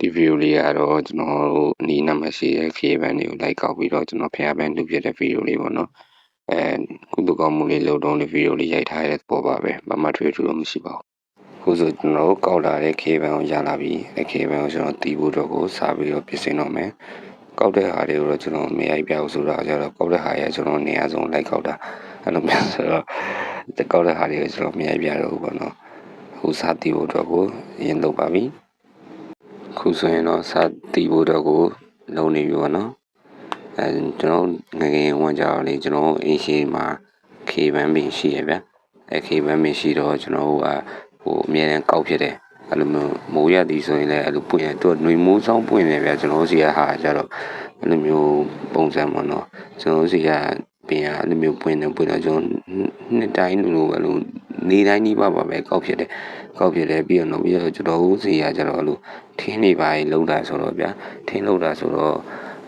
ဒီဗီဒီယိုလေးကတော့ကျွန်တော်တို့အနီးနားမှာရှိတဲ့ခေဘန်းတွေကိုလိုက်ကောက်ပြီးတော့ကျွန်တော်ဖျားဘန်းလုပ်ပြတဲ့ဗီဒီယိုလေးပေါ့နော်ကုသကောင်းမှုလေးလုပ်တော့လေဗီဒီယိုလေးရိုက်ထားရတဲ့ပေါ်ပါပဲဘာမှထွေထူးတော့မရှိပါဘူးခုဆိုကျွန်တော်တို့ကောက်လာတဲ့ခေဘန်းကိုရလာပြီးခေဘန်းကိုကျွန်တော်တီးဖို့တော့ကိုစားပြီးတော့ပြင်ဆင်တော့မယ်ကောက်တဲ့ဟာတွေကိုတော့ကျွန်တော်မရိုက်ပြဘူးဆိုတော့ကျတော့ကောက်တဲ့ဟာရကျွန်တော်နေရာဆုံးလိုက်ကောက်တာအဲ့လိုမျိုးဆိုတော့ကောက်တဲ့ဟာတွေကိုကျွန်တော်မရိုက်ပြတော့ဘူးပေါ့နော်ခုစားတီးဖို့တော့ကိုရင်လုပ်ပါပြီခုဆိုရင်တော့စတီးဖို့တော့ကိုလုံးနေပြီပေါ့နော်ကျွန်တော်ငငယ်ဝင်ကြတော့လေကျွန်တော်အင်းရှိမှာခေဘန်းပင်ရှိရဗျခေဘန်းပင်ရှိတော့ကျွန်တော်ကဟိုအမြဲတမ်းကောက်ဖြစ်တယ်အဲ့လိုမျိုးမိုးရသည်ဆိုရင်လည်းအဲ့လိုပွင့်ရတော့ຫນွေမိုးဆောင်ပွင့်နေဗျကျွန်တော်စီကဟာကြတော့အဲ့လိုမျိုးပုံစံပေါ့နော်ကျွန်တော်စီကပင်အဲ့လိုမျိုးပွင့်နေပွင့်တော့ကျွန်တော်နှစ်တိုင်းလိုအဲ့လိုနေတိုင်းကြီးပါပဲကောက်ဖြစ်တယ်ပြီးတော့ကျွန်တော်ဦးစီကကျတော့အဲ့လိုထင်းနေပါလောက်တာဆိုတော့ဗျာထင်းလောက်တာဆိုတော့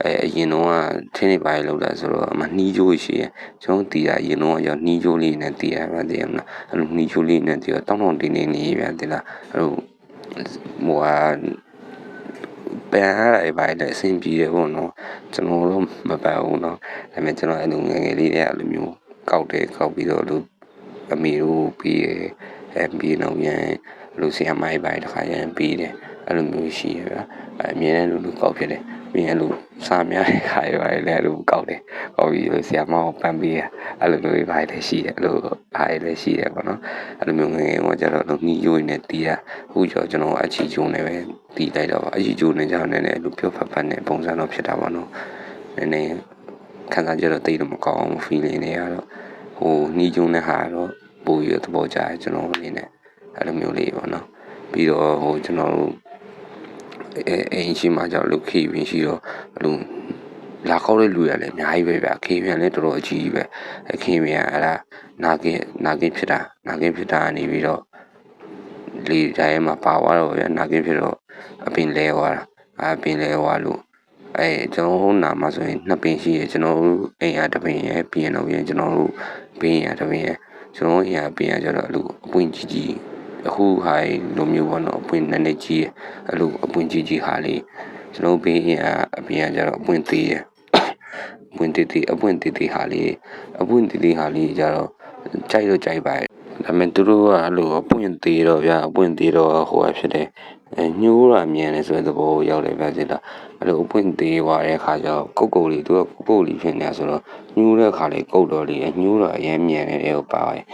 အရင်တော့ထင်းနေပါလောက်တာဆိုတော့အမနှီးကြိုးရှိရကျွန်တော်တီးတာအရင်တော့ရောက်နှီးကြိုးလေးနဲ့တီးရပါသေးမလားအဲ့လိုနှီးကြိုးလေးနဲ့တီးတော့တောင်းတင်းနေဗျာတိလားအဲ့လိုဟိုဟာပန်ရတာပဲလေအဆင်ပြေတယ်ပေါ့နော်ကျွန်တော်တော့မပန်ဘူးနော်ဒါပေမဲ့ကျွန်တော်အဲ့လိုငယ်ငယ်လေးတည်းအဲ့လိုမျိုးကောက်ပြီးတော့လို့အမေတို့ပြီးရပြီးတော့ပြန်လူစီအမိုက်ပိုင်းတစ်ခါရန်ပြီးတယ်အဲ့လိုမျိုးရှိရဗျာအမြဲတမ်းလူကောက်ဖြစ်တယ်ပြီးရင်လူစားများတဲ့ခါရပါလေလူကောက်တယ်ကောက်ပြီးလို့ဆီယမောင်းပန်းပြီးအဲ့လိုမျိုးပိုင်းလည်းရှိတယ်အဲ့လိုအားလည်းရှိတယ်ပေါ့နော်အဲ့လိုမျိုးငယ်ငယ်ကကျတော့လူနှီးယိုးနေတီးရအခုကျော်ကျွန်တော်အချီကျုံနေပဲတီးလိုက်တော့အချီကျုံနေကြတယ်လည်းလူပြောဖတ်နဲ့ပုံစံတော့ဖြစ်တာပေါ့နော်နည်းနည်းခံစားကြတော့တိတ်တော့မကောင်းဘူး feeling တွေကတော့ဟိုနှီးကျုံတဲ့ဟာတော့ပို့ရသဘောကျကျွန်တော်အနေနဲ့အဲ့လိုမျိုးလေးပေါ့နော်ပြီးတော့ဟိုကျွန်တော်တို့အိမ်ရှိမှကြောက်လို့ခေပင်ရှိတော့ဘလို့လာကောက်တဲ့လူရလည်းအများကြီးပဲဗျခေပင်လည်းတော်တော်အကြီးပဲခေပင်ကအဲ့ဒါနာကင်းဖြစ်တာနေပြီးတော့လေတိုင်းမှာပါသွားတော့ဗျနာကင်းဖြစ်တော့အပင်လဲသွားတာအပင်လဲသွားလို့ကျွန်တော်နာမှာဆိုရင်နှစ်ပင်ရှိရကျွန်တော်အိမ်ရတစ်ပင်ရပြီးရင်တော့ကျွန်တော်တို့ပင်ရတစ်ပင်ရကျွန်တော်အိမ်ရပင်ရကျတော့အလူအပွင့်ကြီးအခုဟာလိုမျိုးပေါ့နော်အပွင့်နည်းနည်းကြီးအဲ့လိုအပွင့်ကြီးဟာလေးကျွန်တော်ဘေးအပြင်ကကျတော့အပွင့်သေးရအပွင့်သေးဟာလေးကျတော့ကြိုက်တော့ကြိုက်ပါဒါပေမဲ့သူတို့ကအဲ့လိုအပွင့်သေးတော့ဗျာအပွင့်သေးတော့ဟိုဟာဖြစ်တယ်ညှိုးတာမြန်နေဆိုတဲ့သဘောရောက်တယ်ဗျာစစ်တာအဲ့လိုအပွင့်သေးသွားတဲ့ခါကျတော့ကုတ်လေးသူကကုတ်လေးဖြစ်နေဆိုတော့ညှိုးတဲ့ခါလေးကုတ်တော်လေးညှိုးတာအရင်မြန်နေတဲ့ဟိုပါတယ်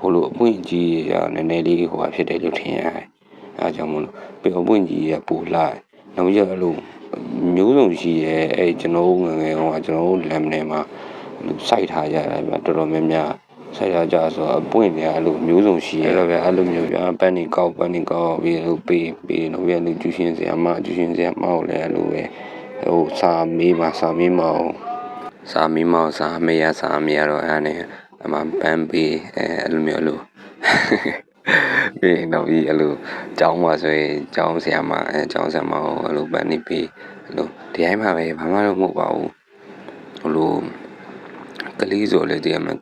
ဟိုလိုအပွင့်ကြီးရနည်းနည်းလေးဟိုဟာဖြစ်တယ်လို့ထင်ရတယ်အဲကြောင့်မို့လို့ပြီးအပွင့်ကြီးရပူလာနောက်ပြီးတော့အဲ့လိုမျိုးစုံရှိရဲကျွန်တော်ငငယ်ဟိုကျွန်တော်လမ်းထဲမှာစိုက်ထားကြတယ်ဗျတော်တော်များများစိုက်ထားကြဆိုအပွင့်တွေအဲ့လိုမျိုးစုံရှိရဲဗျအဲ့လိုမျိုးဗျပန်းနေကောက်ပြီးလို့ပေးတော့ဗျလူကျူရှင်စရာမကိုလည်းအဲ့လိုပဲဟိုစာမေးမအောင်စာမေးမရတော့အဲ့နဲ့အမှပန်းပေးအဲ့လိုမျိုးလို့ပြီးတော့ဒီအဲ့လိုကျောင်းမှာဆိုရင်ကျောင်းဆရာမကိုအဲ့လိုပန်းနေပေးအဲ့လိုဒီတိုင်းမှာပဲဘာမှတော့မဟုတ်ပါဘူးဟိုလိုကလေးဆိုလေဒီမှာ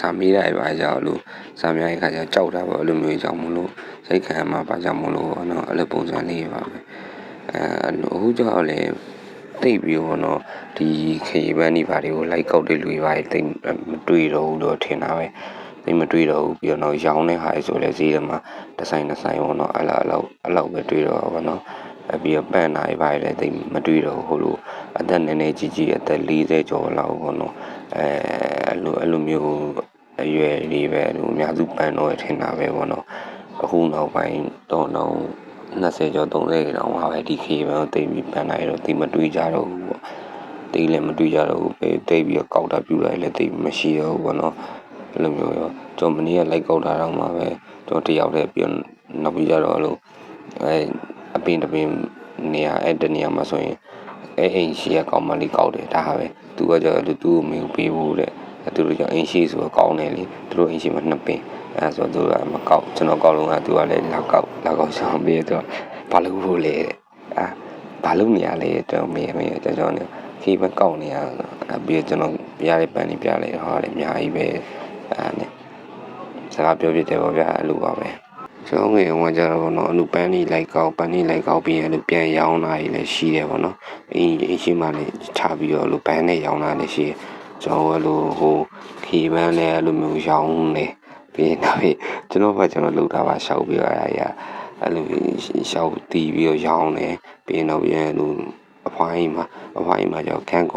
စာမေးတာပဲကြောက်လို့စာများတဲ့ခါကျကြောက်တာပေါ့အဲ့လိုမျိုးကြောင့်မလို့စိတ်ခံမှာပါကြောင့်မလို့နော်အဲ့လိုပုံစံလေးပါပဲအခုကြောက်လေတိတ်ပြီးတော့ဒီခေပန်းဒီဘာတွေကိုလိုက်ကောက်တဲ့လူတွေပါတိတ်မတွေ့တော့ဘူးလို့ထင်တာပဲတိတ်မတွေ့တော့ဘူးပြီးတော့ရောင်းတဲ့ဟာဆိုလဲဈေးထဲမှာတစ်ဆိုင်ပေါ့နော်အဲ့လောက်ပဲတွေ့တော့ပါတော့ပြီးတော့ပန်းနာတွေပါလေတိတ်မတွေ့တော့ဘူးဟိုလိုအသက်နည်းနည်းကြီးအသက်40ကျော်လောက်ပေါ့နော်အဲ့လိုမျိုးအရွယ်လေးပဲလူအများစုပန်းတော့ထင်တာပဲပေါ့နော်အခုနောက်ပိုင်းတော့20ကျော်30တောင်ပါပဲဒီခေပန်းတိတ်ပြီးပန်းနိုင်တော့တိတ်မတွေ့ကြတော့ဘူးပေါ့တိတ်လည်းမတွေ့ကြတော့ဘူးပဲတိတ်ပြီးတော့ကောက်တာပြူလိုက်လည်းတိတ်မရှိတော့ဘူးပေါ့နော်အဲ့လိုမျိုးရောကျွန်တော်မနေ့ကလိုက်ကောက်တာတော့မှပဲကျွန်တော်တယောက်တည်းပြီးနောက်ပြီးကြတော့အဲ့လိုအပင်တပင်နေရာတနေရာမှာဆိုရင်အိမ်ရှိရကောင်းမလေးကောက်တယ်ဒါပဲသူကကြောသူ့ကိုမင်းပေးဖို့တဲ့သူတို့ကြောင့်အိမ်ရှိဆိုတော့ကောင်းတယ်လေသူတို့အိမ်ရှိမှာ2ပင်အဲဆိုသူကမကောက်ကျွန်တော်ကောက်လုံးကသူကလည်းလာကောက်ရှောင်းပြီးတော့ဘာလို့ဖို့လဲဘာလို့နေရလဲတော့မေးကျွန်တော်နေခေမကောက်နေရပြီးတော့ကျွန်တော်ပြရတဲ့ပန်းတွေပြလိုက်ဟောတယ်အများကြီးပဲနဲ့စကားပြောပြတယ်ပေါ့ဗျာအဲ့လိုပါပဲ ကျွန်တော်ငယ်ကကြတော့ပေါ့နော်အဲ့လိုပန်းနေလိုက်ကောက်ပြီးရင်အဲ့လိုပြန်ရောင်းတာကြီးလည်းရှိတယ်ပေါ့နော်အင်းရှိမှလည်းချပြီးတော့အဲ့လိုပန်းနဲ့ရောင်းတာလည်းရှိတယ်ကျွန်တော်အဲ့လိုဟိုခီပန်းနဲ့အဲ့လိုမျိုးရောင်းနေပြီးတော့ကျွန်တော်လောက်တာပါရှောက်ပြီးတော့အဲ့လိုရှောက်တီးပြီးတော့ရောင်းနေပြီးတော့ပြန်အဲ့လိုအဖွားကြီးမှာကျတော့ခန်း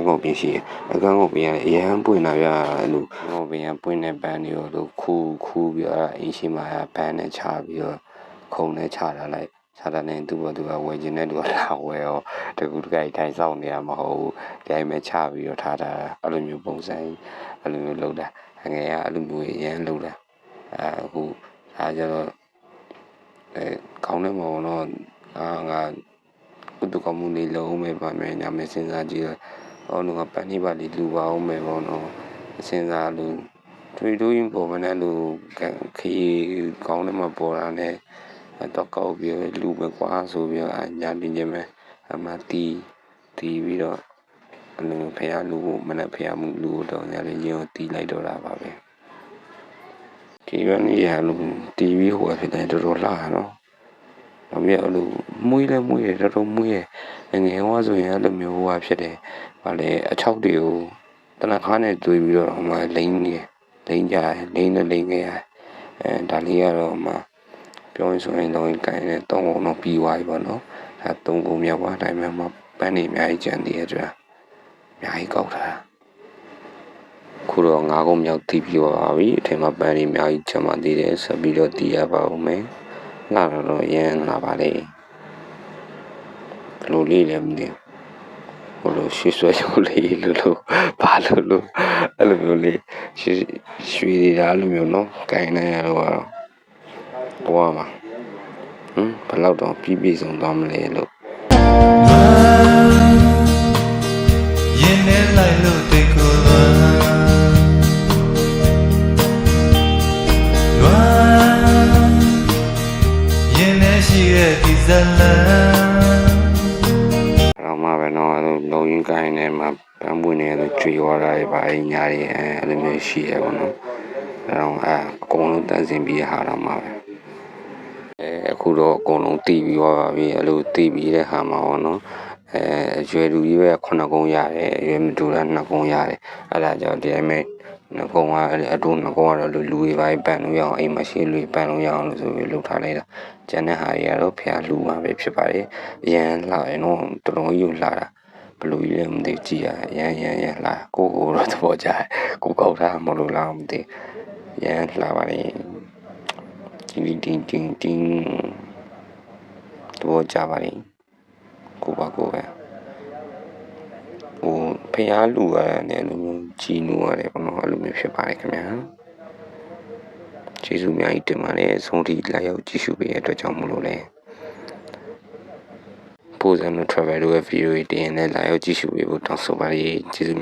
ကိုပြင်ရှိအခန်းကိုပြင်ရအရန်ပွင့်လာပြအဲ့လိုခန်းကိုပြင်ရပွင့်တဲ့ပန်းတွေကိုလို့ခူးပြီးတော့အင်းရှိမှာပန်းနဲ့ချပြီးတော့ခုံနဲ့ချတာလိုက်ချတာနဲ့သူ့ဘောသူကဝယ်ခြင်းနဲ့သူကလာဝယ်ရောတကူတကယ်ထိုင်ဆောင်နေရမှာမဟုတ်ဘူးဒီအိမ်မှာချပြီးတော့ထားတာအဲ့လိုမျိုးပုံစံအဲ့လိုမျိုးလုပ်တာငယ်ကအဲ့လိုမျိုးအရန်လုပ်တာအခုဒါကြတော့ကောင်းတယ်မဟုတ်တော့ငါကုသကောင်းမှုလေးလုံးမဲ့ပါမယ်ညာမယ်စဉ်းစားကြည့်တော့ဟောလုံးကပန်းနေပါလိလူပါအောင်မယ်ပေါ့နော်စဉ်းစားလို့တွေးပေါ်မနဲ့လို့ခီးကောင်းတယ်မပေါ်တာနဲ့တော့ကောက်ပြီးလူပဲကွာဆိုပြီးတော့ညာတင်ခြင်းပဲအမှတီးပြီးတော့အလုံးဖះလူကိုမနဲ့ဖះမှုလူတော့ညာလေးရင်တီးလိုက်တော့တာပါပဲဒီဘက်နေရလို့တီးပြီးဟိုဖြစ်တယ်တော်တော်လှနော်အမေအဲ့လိုမွေးတယ်တော်တော်မွေးရငယ်ဟောဆိုရင်အဲ့လိုမျိုးဟိုဖြစ်တယ်ဗာလေအချောက်တွေကိုတနခါနဲ့တွေးပြီးတော့ဟိုမှာလိမ့်ကြလိမ့်ခဲ့ရဒါလေးကတော့မှပြောရင်ဆိုရင်တော့ကိုင်းနဲ့3ကုန်တော့ပြီးသွားပြီပေါ့နော်ဒါ3ကုန်မြောက်သွားတိုင်းမှာပန်းနေအများကြီးကျန်သေးရဲ့ကြာအများကြီးကောက်တာခုတော့9ကုန်မြောက်တီးပြီးပါပြီအထင်မှာပန်းနေအများကြီးကျန်ပါသေးတယ်ဆက်ပြီးတော့တီးရပါဦးမယ်လာတော့ရမ်းလာပါလေဘလို့လေးလည်းမသိဟိုလိုရွှေဆွဲချိုးလေးလို့ဘာလို့အဲ့လိုမျိုးလေးရွှေနေတာအဲ့လိုမျိုးနော်ကိုင်းနေရတော့ဘွားမှာဘယ်တော့တော့ပြည့်စုံသွားမလဲလို့ရင်ထဲလိုက်လို့တိတ်ကိုလွမ်းရင်ထဲရှိတဲ့ဒီဇလန်တော့မှပဲတော့လုံရင်းကိုင်းနေမှာပန်းပွင့်နေလို့ကျွေသွားတာပါညာရီအဲ့လိုမျိုးရှိရပါတော့အဲ့တော့အကုန်လုံးတန်းစင်ပြီးဟာတော့မှာပဲအခုတော့အကုန်လုံးတီးပြီးသွားပါပြီအဲ့လိုတီးပြီးတဲ့ဟာမှာပေါ့နော်ရွယ်လူကြီးပဲ9ကုန်းရတယ်ရွယ်မတူတာ2ကုန်းရတယ်အဲ့ဒါကြောင့်ဒီအမေ2ကုန်းကအတူ2ကုန်းကတော့လူတွေပိုင်းပန်လို့ရအောင်အိမ်မှာရှိလူပန်လို့ရအောင်လို့ဆိုပြီးလုပ်ထားလိုက်တာကျန်တဲ့ဟာတွေကတော့ဖျားလူမှာပဲဖြစ်ပါတယ်အရန်လှရင်တော့တော်တော်ကြီးလှတာဘလူကြီးလည်းမသိကြည့်ရရန်လှကိုတော့သဘောကျကိုကောက်ထားမလို့လားမသိရန်လှပါလေတင်းတော့ကြပါလိမ့်ကိုပဲဟိုဖျားလူရတယ်လို့ကြီးနူရတယ်ပေါ့နော်အဲ့လိုမျိုးဖြစ်ပါတယ်ခင်ဗျာကျေးဇူးအများကြီးတင်ပါတယ်အဆုံးထိလာရောက်ကြည့်ရှုပေးတဲ့အတွက်ကြောင့်မလို့လဲပို့စံ travel ရဲ့ video တွေတင်နေလာရောက်ကြည့်ရှုပေးဖို့တောင်းဆိုပါတယ်ကျေးဇူး